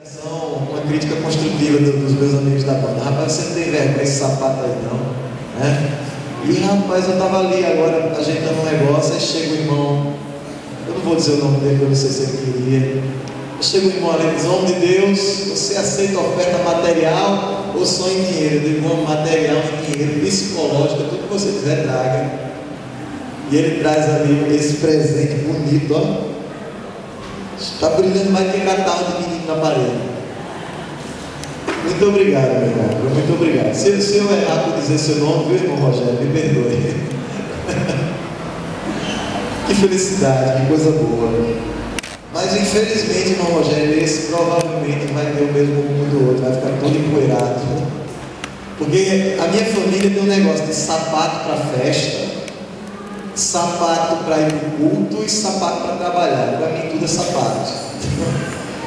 Uma crítica construtiva dos meus amigos da banda. Rapaz, você não tem vergonha esse sapato aí não, né? E rapaz, eu tava ali agora ajeitando um negócio, aí chega o irmão, eu não vou dizer o nome dele, eu não sei se ele queria. Chega o irmão ali e diz: homem de Deus, você aceita oferta material ou só em dinheiro? Eu digo: irmão, material, em dinheiro, psicológico, tudo que você quiser, traga. E ele traz ali esse presente bonito, ó. Está brilhando mais que catarro de menino na parede. Muito obrigado, meu irmão. Muito obrigado. Se eu errar por dizer seu nome, viu, irmão Rogério, me perdoe. Que felicidade, que coisa boa. Mas infelizmente, irmão Rogério, esse provavelmente vai ter o mesmo rumo do outro, vai ficar todo empoeirado. Porque a minha família tem um negócio de sapato para festa, sapato para ir para o culto e sapato para trabalhar. Para mim tudo é sapato.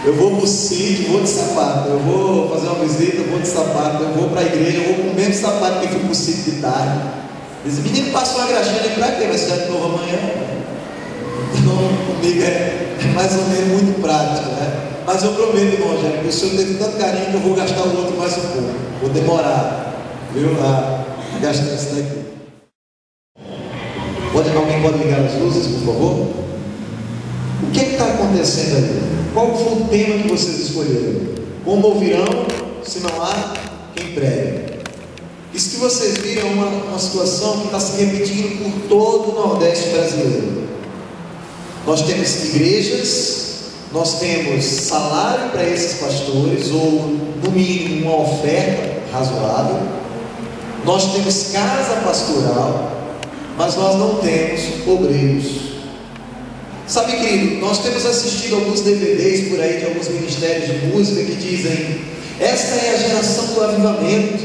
Eu vou para o sítio, vou de sapato. Eu vou fazer uma visita, vou de sapato. Eu vou para a igreja, eu vou com o mesmo sapato que fui para o sítio de tarde. Esse menino passou uma graxinha ali para quê? Vai ser de novo amanhã. Então comigo é mais ou menos muito prático, né? Mas eu prometo, irmão Rogério, que o senhor teve tanto carinho que eu vou gastar o outro mais um pouco. Vou demorar, viu? A gastar isso daqui. Alguém pode ligar as luzes, por favor? O que está acontecendo ali? Qual foi o tema que vocês escolheram? Como ouvirão, se não há quem pregue? Isso que vocês viram é uma situação que está se repetindo por todo o Nordeste brasileiro. Nós temos igrejas, nós temos salário para esses pastores, ou no mínimo uma oferta razoável, nós temos casa pastoral, mas nós não temos obreiros. Sabe, querido, nós temos assistido alguns DVDs por aí de alguns ministérios de música que dizem: esta é a geração do avivamento,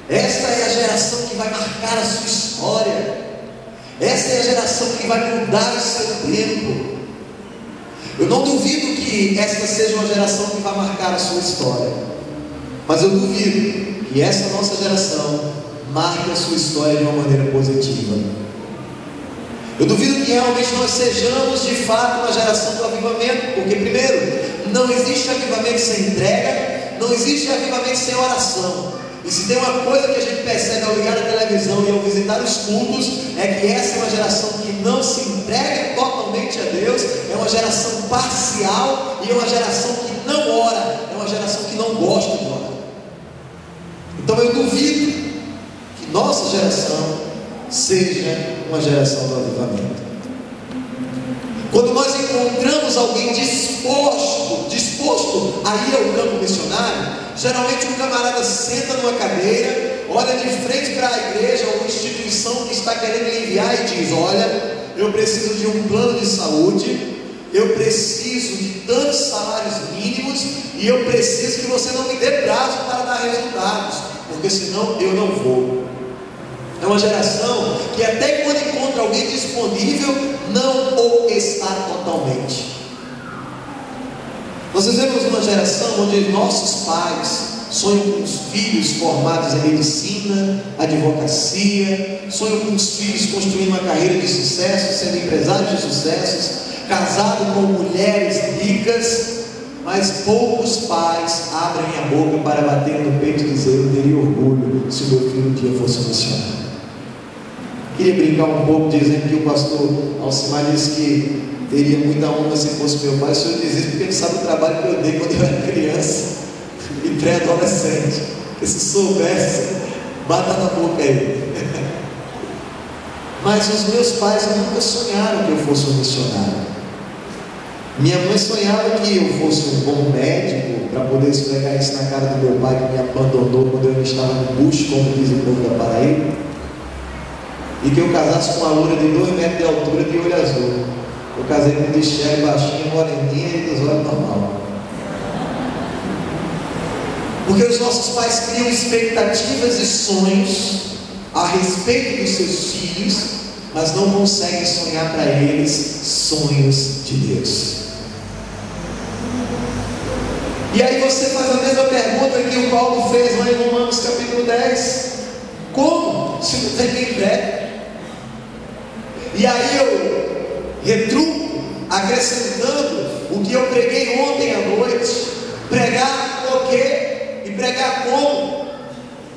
esta é a geração que vai marcar a sua história, esta é a geração que vai mudar o seu tempo. Eu não duvido que esta seja uma geração que vai marcar a sua história, mas eu duvido que essa nossa geração marque a sua história de uma maneira positiva. Eu duvido que realmente nós sejamos de fato uma geração do avivamento, porque primeiro, não existe avivamento sem entrega, não existe avivamento sem oração. E se tem uma coisa que a gente percebe ao ligar a televisão e ao visitar os cultos, é que essa é uma geração que não se entrega totalmente a Deus, é uma geração parcial e é uma geração que não ora, é uma geração que não gosta de orar. Então eu duvido que nossa geração seja uma geração do avivamento. Quando nós encontramos alguém disposto a ir ao campo missionário, geralmente o camarada senta numa cadeira, olha de frente para a igreja ou instituição que está querendo lhe enviar e diz: olha, eu preciso de um plano de saúde, eu preciso de tantos salários mínimos e eu preciso que você não me dê prazo para dar resultados, porque senão eu não vou. É uma geração que até quando encontra alguém disponível, não o está totalmente. Nós vivemos uma geração onde nossos pais sonham com os filhos formados em medicina, advocacia, sonham com os filhos construindo uma carreira de sucesso, sendo empresários de sucessos, casados com mulheres ricas, mas poucos pais abrem a boca para bater no peito e dizer: eu teria orgulho se o meu filho um dia fosse um missionário. Queria brincar um pouco dizendo que o pastor Alcimar disse que teria muita honra se fosse meu pai. O senhor diz isso porque ele sabe o trabalho que eu dei quando eu era criança e pré-adolescente. Que se soubesse, bata na boca aí. Mas os meus pais nunca sonharam que eu fosse um missionário. Minha mãe sonhava que eu fosse um bom médico, para poder esfregar isso na cara do meu pai, que me abandonou quando eu estava no bucho, como diz o povo da Paraíba, e que eu casasse com uma loura de 2 metros de altura, de olho azul. Eu casei com de Michele, baixinha, moreninha e dos olhos normal. Porque os nossos pais criam expectativas e sonhos a respeito dos seus filhos, mas não conseguem sonhar para eles sonhos de Deus. E aí você faz a mesma pergunta que o Paulo fez lá em Romanos capítulo 10: como? Se não tem quem prega. E aí eu retruco, acrescentando o que eu preguei ontem à noite, Pregar o quê? E pregar como?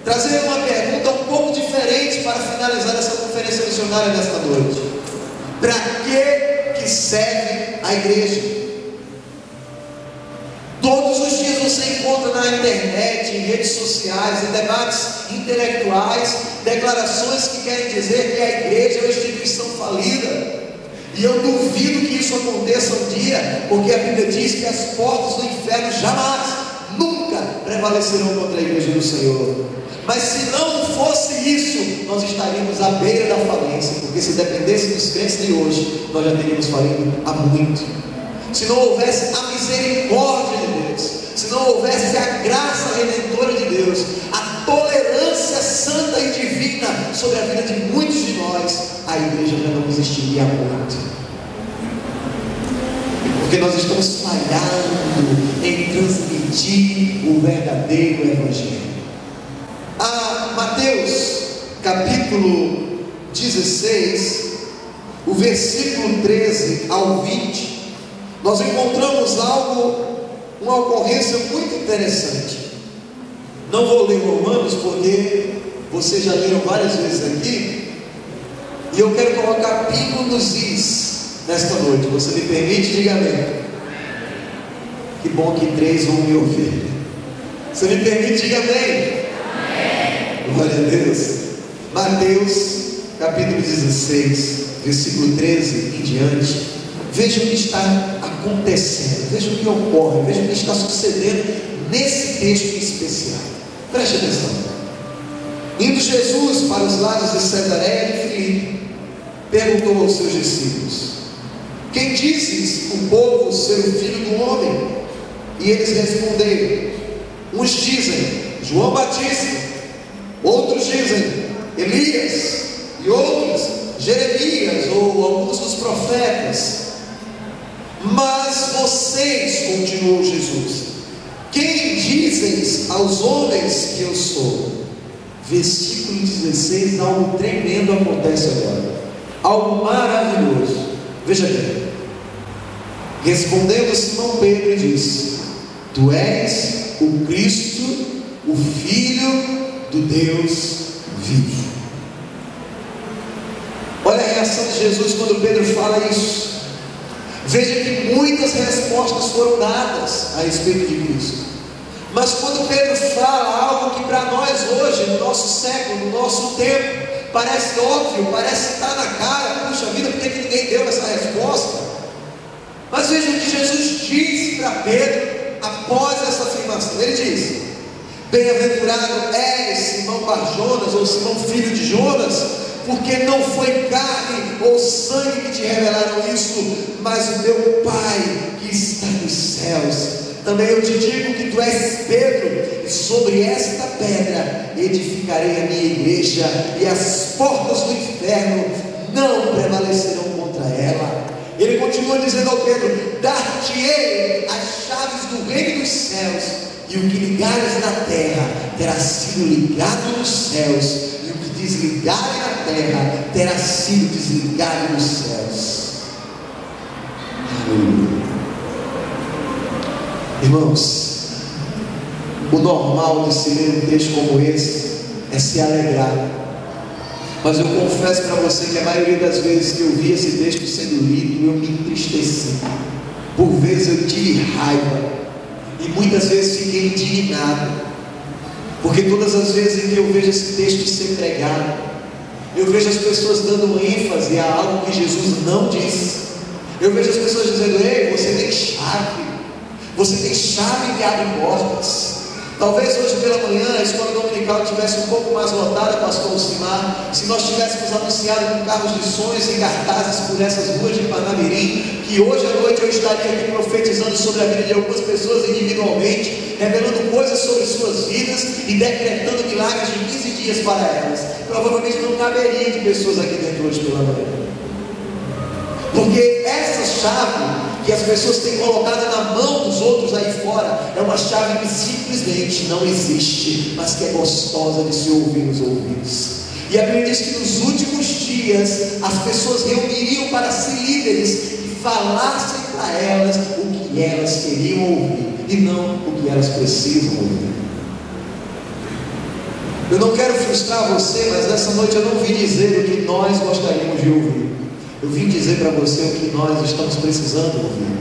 Trazer uma pergunta um pouco diferente para finalizar essa conferência missionária nesta noite. Para que serve a igreja? Todos os dias você encontra na internet, em redes sociais, em debates intelectuais, declarações que querem dizer que a igreja é uma instituição falida. E eu duvido que isso aconteça um dia, porque a Bíblia diz que as portas do inferno jamais, nunca prevalecerão contra a igreja do Senhor. Mas se não fosse isso, nós estaríamos à beira da falência, porque se dependesse dos crentes de hoje, nós já teríamos falido há muito. Se não houvesse a misericórdia de Deus, se não houvesse a graça redentora de Deus, a tolerância santa e divina sobre a vida de muitos de nós, a igreja já não existiria há muito. Porque nós estamos falhando em transmitir o verdadeiro Evangelho. Mateus capítulo 16, o versículo 13 ao 20, nós encontramos uma ocorrência muito interessante. Não vou ler Romanos, porque vocês já leram várias vezes aqui, e eu quero colocar pingo nos is nesta noite. Você me permite? Diga amém. Que bom que 3 vão me ouvir. Você me permite? Diga amém. Glória a Deus. Mateus capítulo 16, versículo 13 em diante. Veja o que está acontecendo, veja o que ocorre, veja o que está sucedendo nesse texto especial. Preste atenção. Indo Jesus para os lados de Cesareia de Filipe, perguntou aos seus discípulos: quem dizes o povo ser o filho do homem? E eles responderam: uns dizem João Batista, outros dizem Elias, e outros Jeremias, ou alguns dos profetas. Mas vocês, continuou Jesus, quem dizem aos homens que eu sou? Versículo 16, algo tremendo acontece agora, algo maravilhoso. Veja bem. Respondendo Simão Pedro disse: tu és o Cristo, o Filho do Deus vivo. Olha a reação de Jesus quando Pedro fala isso. Veja que muitas respostas foram dadas a respeito de Cristo, mas quando Pedro fala algo que para nós hoje, no nosso século, no nosso tempo, parece óbvio, parece estar na cara, puxa vida, por que ninguém deu essa resposta? Mas veja o que Jesus disse para Pedro após essa afirmação. Ele diz: bem-aventurado és Simão Bar-Jonas, ou Simão filho de Jonas, porque não foi carne ou sangue que te revelaram isso, mas o meu Pai que está nos céus. Também eu te digo que tu és Pedro, e sobre esta pedra edificarei a minha igreja, e as portas do inferno não prevalecerão contra ela. Ele continua dizendo ao Pedro: dar-te-ei as chaves do reino dos céus, e o que ligares na terra terá sido ligado nos céus, e o que desligares na terra terá sido desligado nos céus. Aleluia. Irmãos, o normal de se ler um texto como esse é se alegrar, mas eu confesso para você que a maioria das vezes que eu vi esse texto sendo lido, eu me entristeci. Por vezes eu tive raiva, e muitas vezes fiquei indignado, porque todas as vezes em que eu vejo esse texto ser pregado, eu vejo as pessoas dando ênfase a algo que Jesus não disse. Eu vejo as pessoas dizendo: ei, você tem chave, você tem chave que abre portas. Talvez hoje pela manhã a escola dominical estivesse um pouco mais lotada, pastor Simar, se nós tivéssemos anunciado com carros de sonhos e cartazes por essas ruas de Panamirim, que hoje à noite eu estaria aqui profetizando sobre a vida de algumas pessoas individualmente, revelando coisas sobre suas vidas e decretando milagres de 15 dias para elas. Provavelmente não caberia de pessoas aqui dentro hoje pela manhã, porque essa chave que as pessoas têm colocado na mão dos outros aí fora é uma chave que simplesmente não existe, mas que é gostosa de se ouvir nos ouvidos. E a Bíblia diz que nos últimos dias as pessoas reuniriam para si líderes e falassem para elas o que que elas queriam ouvir e não o que elas precisam ouvir. Eu não quero frustrar você, mas nessa noite eu não vim dizer o que nós gostaríamos de ouvir. Eu vim dizer para você o que nós estamos precisando ouvir.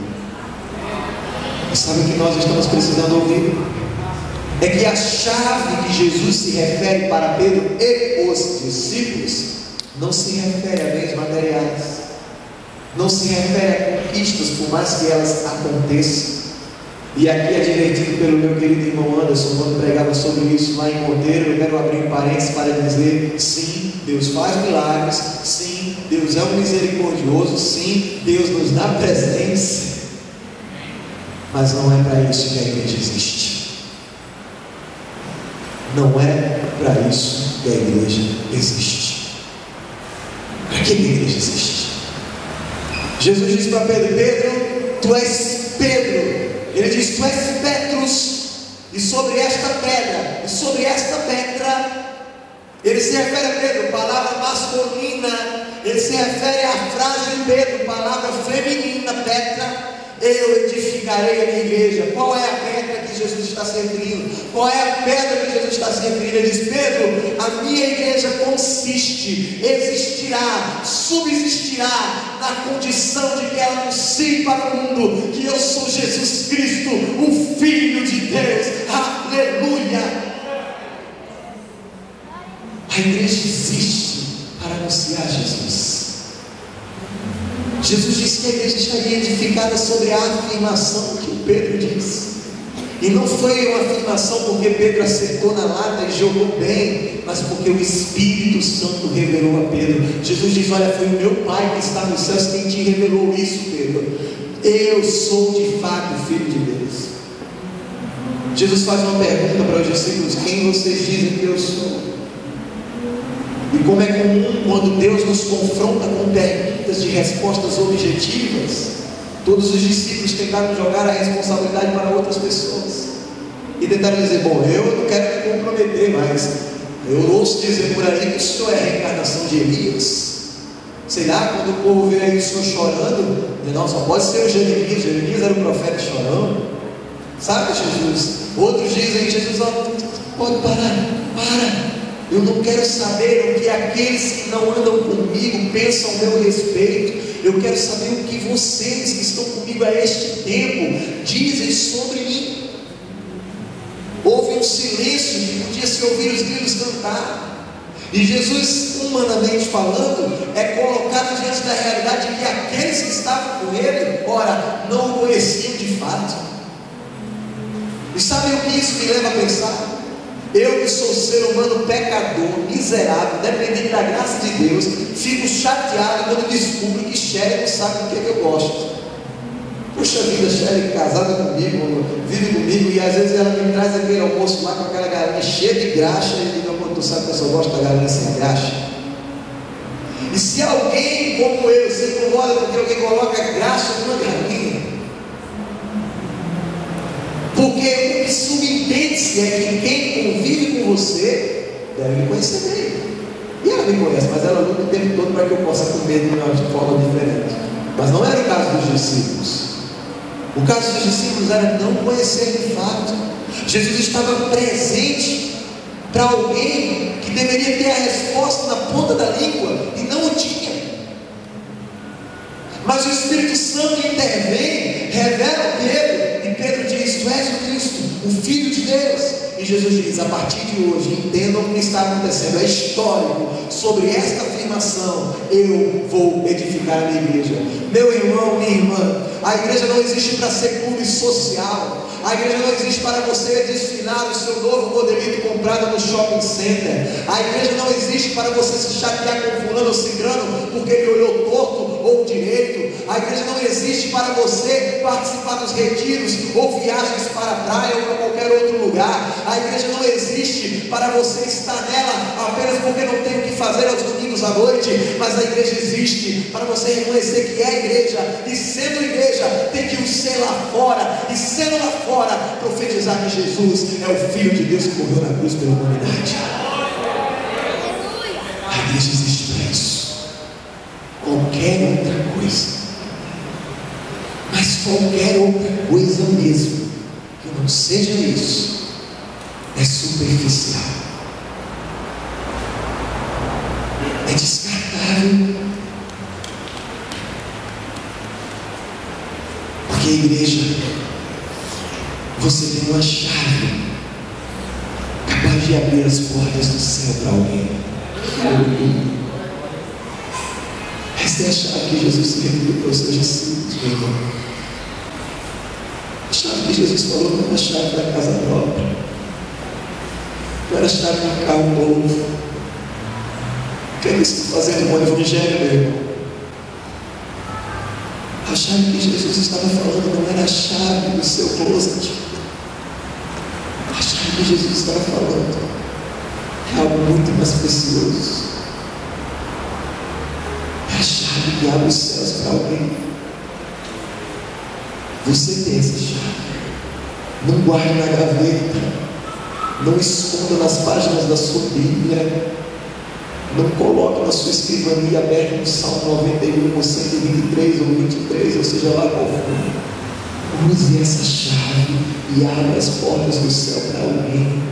E sabe o que nós estamos precisando ouvir? É que a chave que Jesus se refere para Pedro e os discípulos não se refere a bens materiais, não se refere a conquistas, por mais que elas aconteçam. E aqui é divertido pelo meu querido irmão Anderson, quando pregava sobre isso lá em Monteiro. Eu quero abrir um parênteses para dizer: sim, Deus faz milagres, sim, Deus é um misericordioso, sim, Deus nos dá presentes, mas não é para isso que a igreja existe. Não é para isso que a igreja existe. Para que a igreja existe? Jesus disse para Pedro: Pedro, tu és Pedro. Ele diz: tu és Petrus, e sobre esta pedra, ele se refere a Pedro, palavra masculina. Ele se refere à frase de Pedro, palavra feminina, Petra. Eu edificarei a minha igreja. Qual é a pedra que Jesus está se referindo? Qual é a pedra que Jesus está se referindo? Ele diz: Pedro, a minha igreja consiste, existirá, subsistirá na condição de que ela anuncie para o mundo que eu sou Jesus Cristo, o Filho de Deus. Aleluia! A igreja existe para anunciar Jesus. Jesus disse que a igreja estaria edificada sobre a afirmação que o Pedro disse. E não foi uma afirmação porque Pedro acertou na lata e jogou bem, mas porque o Espírito Santo revelou a Pedro. Jesus diz: olha, foi o meu Pai que está nos céus quem te revelou isso, Pedro. Eu sou de fato o Filho de Deus. Jesus faz uma pergunta para os discípulos: quem vocês dizem que eu sou? E como é comum quando Deus nos confronta com perguntas de respostas objetivas, todos os discípulos tentaram jogar a responsabilidade para outras pessoas e tentaram dizer: bom, eu não quero me comprometer, mas eu ouço dizer por aí que o senhor é a reencarnação de Elias. Sei lá, quando o povo vê aí o senhor chorando, não, só pode ser o Jeremias. Jeremias era o profeta chorão, sabe, Jesus? Outros dizem: Jesus, pode parar, para. Eu não quero saber o que aqueles que não andam comigo pensam ao meu respeito. Eu quero saber o que vocês que estão comigo a este tempo dizem sobre mim. Houve um silêncio que podia se ouvir os grilos cantar. E Jesus, humanamente falando, é colocado diante da realidade de que aqueles que estavam com ele, ora, não o conheciam de fato. E sabem o que isso me leva a pensar? Eu que sou ser humano pecador, miserável, dependente da graça de Deus, fico chateado quando descubro que Shelly não sabe do que eu gosto. Puxa vida, Shelly casada comigo, vive comigo, e às vezes ela me traz aquele almoço lá com aquela galinha cheia de graxa, e diz: amor, tu sabe que eu só gosto da galinha sem graxa. E se alguém como eu se incomoda porque alguém coloca graxa numa galinha, porque o que subentende-se é que quem convive com você deve me conhecer bem. E ela me conhece, mas ela luta o tempo todo para que eu possa comer de uma forma diferente. Mas não era o caso dos discípulos. O caso dos discípulos era não conhecer de fato. Jesus estava presente para alguém que deveria ter a resposta na ponta da língua e não o tinha. Mas o Espírito Santo intervém, revela a Pedro, e Pedro diz: tu és o Cristo, o Filho de Deus. E Jesus diz: a partir de hoje, entendam o que está acontecendo, é histórico. Sobre esta afirmação, eu vou edificar a minha igreja. Meu irmão, minha irmã, a igreja não existe para ser clube social. A igreja não existe para você desfilar o seu novo modelito comprado no shopping center. A igreja não existe para você se chatear com fulano ou cicrano porque ele olhou torto ou direito. A igreja não existe para você participar dos retiros ou viagens para a praia ou para qualquer outro lugar. A igreja não existe para você estar nela apenas porque não tem o que fazer aos domingos à noite. Mas a igreja existe para você reconhecer que é igreja, e sendo igreja tem que o ser lá fora, e sendo lá fora profetizar que Jesus é o Filho de Deus que morreu na cruz pela humanidade. A igreja existe para isso. Qualquer outra coisa, mas qualquer outra coisa mesmo que não seja isso é superficial, é descartável. Porque, igreja, você tem uma chave capaz de abrir as portas do céu para alguém. Essa é a chave que Jesus se referiu para os seus discípulos, meu irmão. A chave que Jesus falou não era a chave da casa própria, não era a chave do carro novo. O que é que está fazendo com o Evangelho, meu irmão? A chave que Jesus estava falando não era a chave do seu closet. A chave que Jesus estava falando é algo muito mais precioso. É a chave que abre os céus para alguém. Você tem essa chave. Não guarde na gaveta. Não esconda nas páginas da sua Bíblia. Não coloque na sua escrivania aberta no Salmo 91, ou 123, ou 23, ou seja lá qual for. Use essa chave e abra as portas do céu para alguém.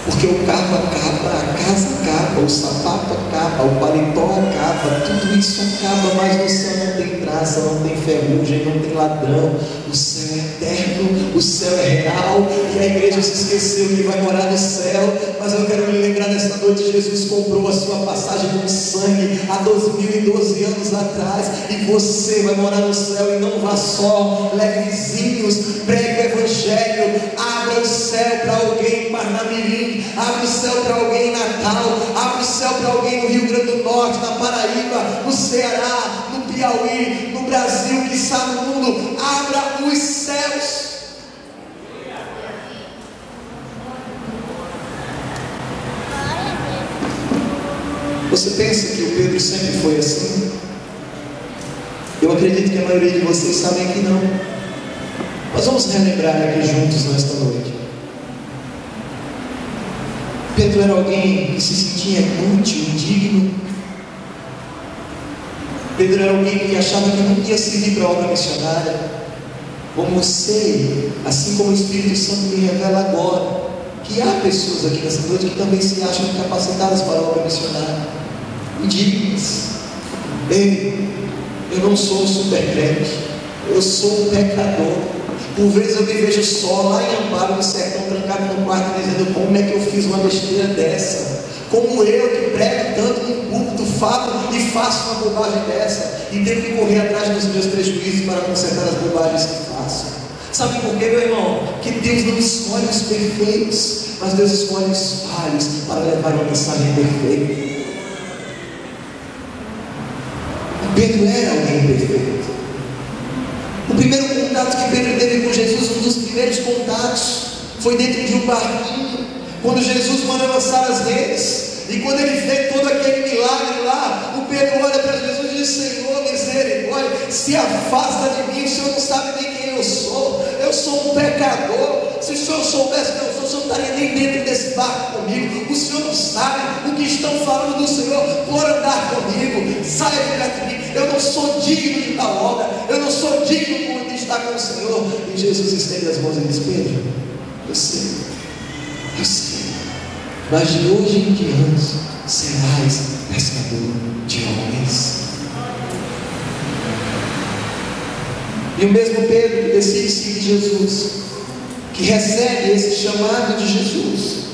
Porque o carro acaba, a casa acaba, o sapato acaba, o paletó acaba, tudo isso acaba, mas no céu não tem traça, não tem ferrugem, não tem ladrão. O céu é eterno, o céu é real, e a igreja se esqueceu que vai morar no céu. Mas eu quero me lembrar nesta noite: Jesus comprou a sua passagem com sangue há 2012 anos atrás, e você vai morar no céu. E não vá só, leve vizinhos, pregue o Evangelho, abra o céu para alguém em Parnamirim, abre o céu para alguém em Natal, abre o céu para alguém no Rio Grande do Norte, na Paraíba, no Ceará, no Piauí, no Brasil, que está no mundo. Abra os céus. Você pensa que o Pedro sempre foi assim? Eu acredito que a maioria de vocês sabem que não. Mas vamos relembrar aqui juntos nesta noite. Pedro era alguém que se sentia inútil, indigno. Pedro era alguém que achava que não ia servir para a obra missionária. Como eu sei, assim como o Espírito Santo me revela agora, que há pessoas aqui nessa noite que também se acham incapacitadas para a obra missionária, indignas. Ei, eu não sou um super crente, eu sou um pecador. Por vezes eu me vejo só lá em Amparo, no sertão, trancado no quarto, dizendo: como é que eu fiz uma besteira dessa? Como eu, que prego tanto no púlpito, falo e faço uma bobagem dessa, e tenho que correr atrás dos meus prejuízos para consertar as bobagens que faço. Sabe por quê, meu irmão? Que Deus não escolhe os perfeitos, mas Deus escolhe os falhos para levar uma mensagem perfeita. Pedro era alguém perfeito. O primeiro contato que Pedro teve com Jesus, um dos primeiros contatos, foi dentro de um barquinho, quando Jesus manda lançar as redes. E quando ele vê todo aquele milagre lá, o Pedro olha para Jesus e diz: Senhor, misericórdia, se afasta de mim, o Senhor não sabe nem quem eu sou um pecador. Se o Senhor soubesse quem eu sou, o Senhor não estaria nem dentro desse barco comigo. O Senhor não sabe o que estão falando do Senhor por andar comigo. Saia de perto de mim, eu não sou digno de tal obra, eu não sou digno de estar com o Senhor. E Jesus estende as mãos e diz: Pedro, eu sei, mas de hoje em diante serás pescador de homens. E o mesmo Pedro que decide seguir Jesus, que recebe esse chamado de Jesus,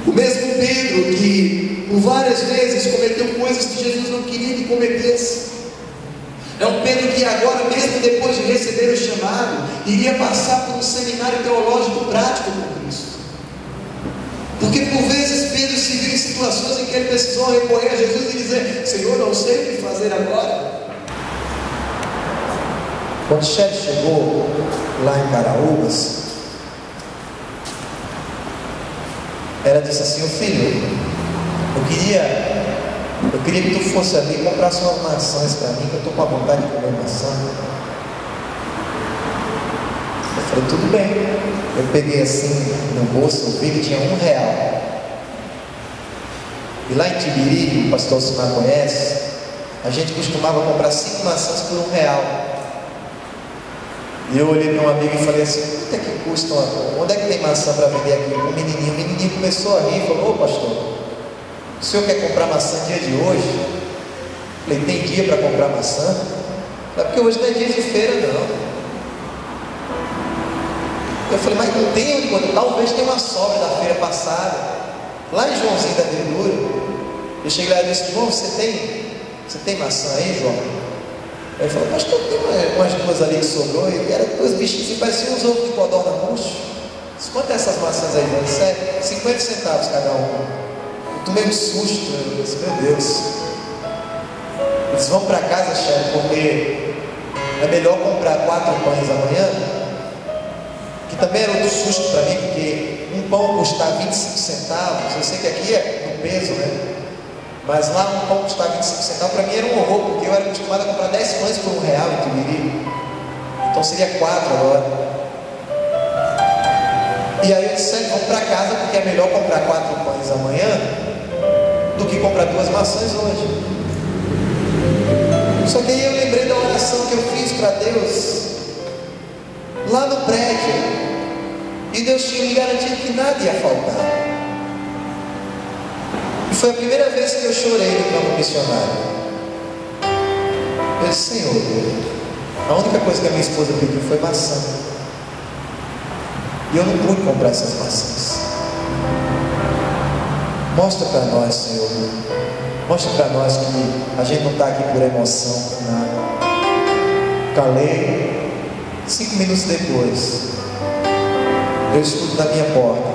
o mesmo Pedro que por várias vezes cometeu coisas que Jesus não queria que cometesse, é um Pedro que agora, mesmo depois de receber o chamado, iria passar por um seminário teológico prático com Cristo. Porque por vezes Pedro se viu em situações em que ele precisou recorrer a Jesus e dizer: Senhor, não sei o que fazer agora. Quando o chefe chegou lá em Caraúbas, ela disse assim: "Ô filho, eu queria que tu fosse ali e comprasse umas maçãs para mim, que eu estou com a vontade de comer maçã." Eu falei: tudo bem. Eu peguei assim no bolso, eu vi que tinha R$1. E lá em Tibiri, que o pastor Simar conhece, a gente costumava comprar 5 maçãs por R$1. E eu olhei para um amigo e falei assim: quanto é que custa onde é que tem maçã para vender aqui? O menininho começou a rir e falou: ô pastor, o senhor quer comprar maçã dia de hoje? Eu falei: tem dia para comprar maçã? Não é porque hoje não é dia de feira, não. Eu falei: mas não tem onde botar? Talvez tenha uma sobra da feira passada, lá em Joãozinho da Verdura. Eu cheguei lá e disse: João, você tem maçã aí, João? Ele falou: pastor, tem umas duas ali que sobrou. E eram 2 bichinhos que pareciam uns ovos de codorna murcho. Quanto é essas maçãs aí, João? Isso é 50 centavos cada uma. Eu tomei um susto. Eu disse: meu Deus. Eles vão para casa, chefe, porque é melhor comprar 4 pães amanhã. Que também era outro susto para mim, porque um pão custava 25 centavos. Eu sei que aqui é no peso, né? Mas lá um pão custava 25 centavos. Para mim era um horror, porque eu era acostumado a comprar 10 pães por R$1 em Tibiri. Então seria 4 agora. E aí eu disse: vamos para casa, porque é melhor comprar 4 pães amanhã do que comprar 2 maçãs hoje. Só que aí eu lembrei da oração que eu fiz para Deus lá no prédio, e Deus tinha me garantido que nada ia faltar. E foi a primeira vez que eu chorei no campo missionário. Eu disse: Senhor, a única coisa que a minha esposa pediu foi maçã, e eu não pude comprar essas maçãs. Mostra para nós, Senhor, mostra para nós que a gente não está aqui por emoção, por nada. Calei. 5 minutos depois, eu escuto na minha porta.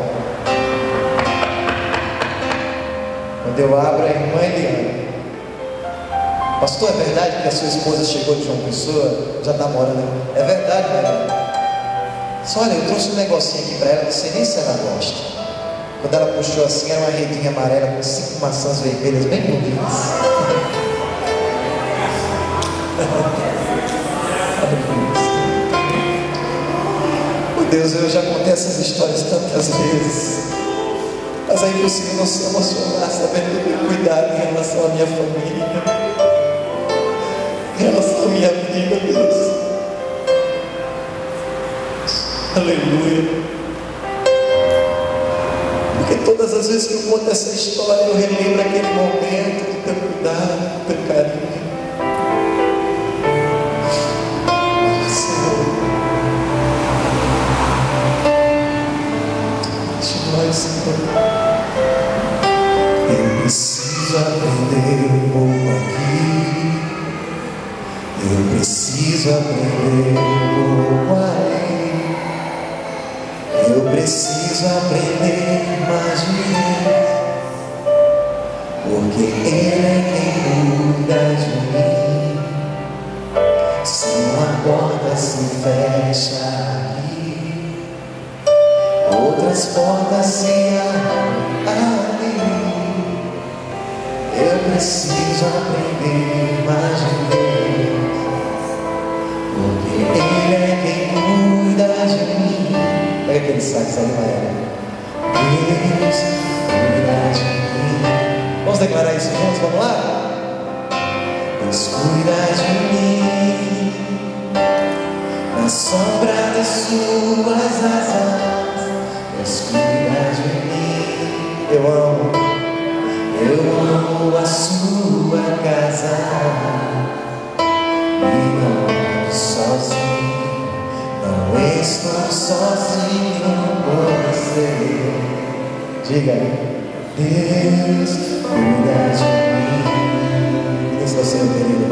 Quando eu abro, a irmã Eliane: pastor, é verdade que a sua esposa chegou de João Pessoa? Já está morando? É verdade, né? Só olha, eu trouxe um negocinho aqui para ela, não sei nem se ela gosta. Quando ela puxou assim, era uma redinha amarela com 5 maçãs vermelhas bem bonitas. Deus, eu já contei essas histórias tantas vezes, mas é impossível não se emocionar sabendo do cuidado em relação à minha família, em relação à minha vida, Deus. Aleluia. Porque todas as vezes que eu conto essa história, eu relembro aquele momento do teu cuidado, do teu carinho. Senhor, eu preciso aprender um pouco aqui, eu preciso aprender um pouco ali, eu preciso aprender mais de Deus, porque Ele é quem cuida de mim. Se uma porta se fecha, outras portas se abrem. Eu preciso aprender mais de Deus, porque Ele é quem cuida de mim. Pega aquele sax ali, Maria. Deus cuida de mim. Vamos declarar isso juntos? Vamos lá? Deus cuida de mim, na sombra das suas asas. Deus cuida de mim. Eu amo a sua casa, e não ando sozinho, não estou sozinho com você. Diga: Deus cuida de mim. Deus é o seu querido.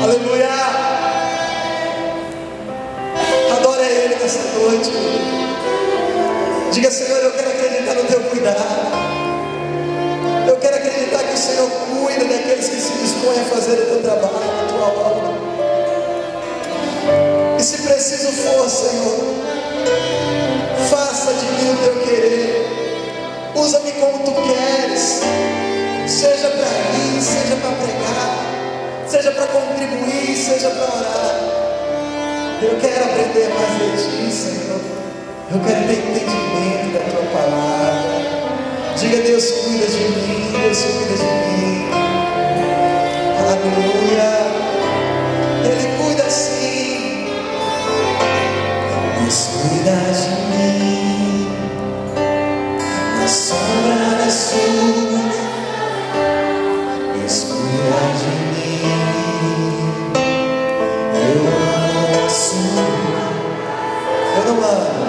Aleluia. Adore a Ele nessa noite. Diga: Senhor, eu quero acreditar no teu cuidado. Eu quero acreditar que o Senhor cuida daqueles que se dispõem a fazer o teu trabalho, a tua obra. E se preciso for, Senhor, faça de mim o teu querer. Usa-me como tu queres, seja para rir, seja para pregar, seja para contribuir, seja para orar. Eu quero aprender mais de ti, Senhor. Eu quero ter entendimento da tua palavra. Diga: Deus cuida de mim, Deus cuida de mim. Aleluia. Ele cuida sim. Deus cuida de mim. Na sombra das suas, Deus cuida de mim. Eu amo a sua. Eu não amo.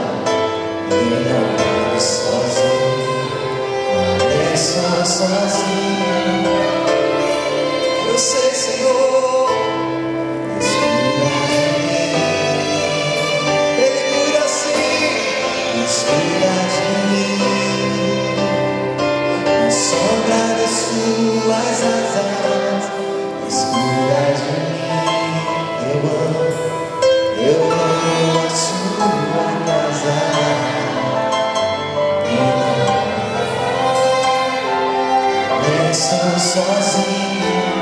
Eu não amo sozinho. Eu sou sozinho. Eu sei, Senhor. Deus cuida de mim. Ele cuida sim. Deus cuida de mim. Na sombra das suas asas, Deus cuida de mim. Eu amo a sua casa. Eu não sou sozinho.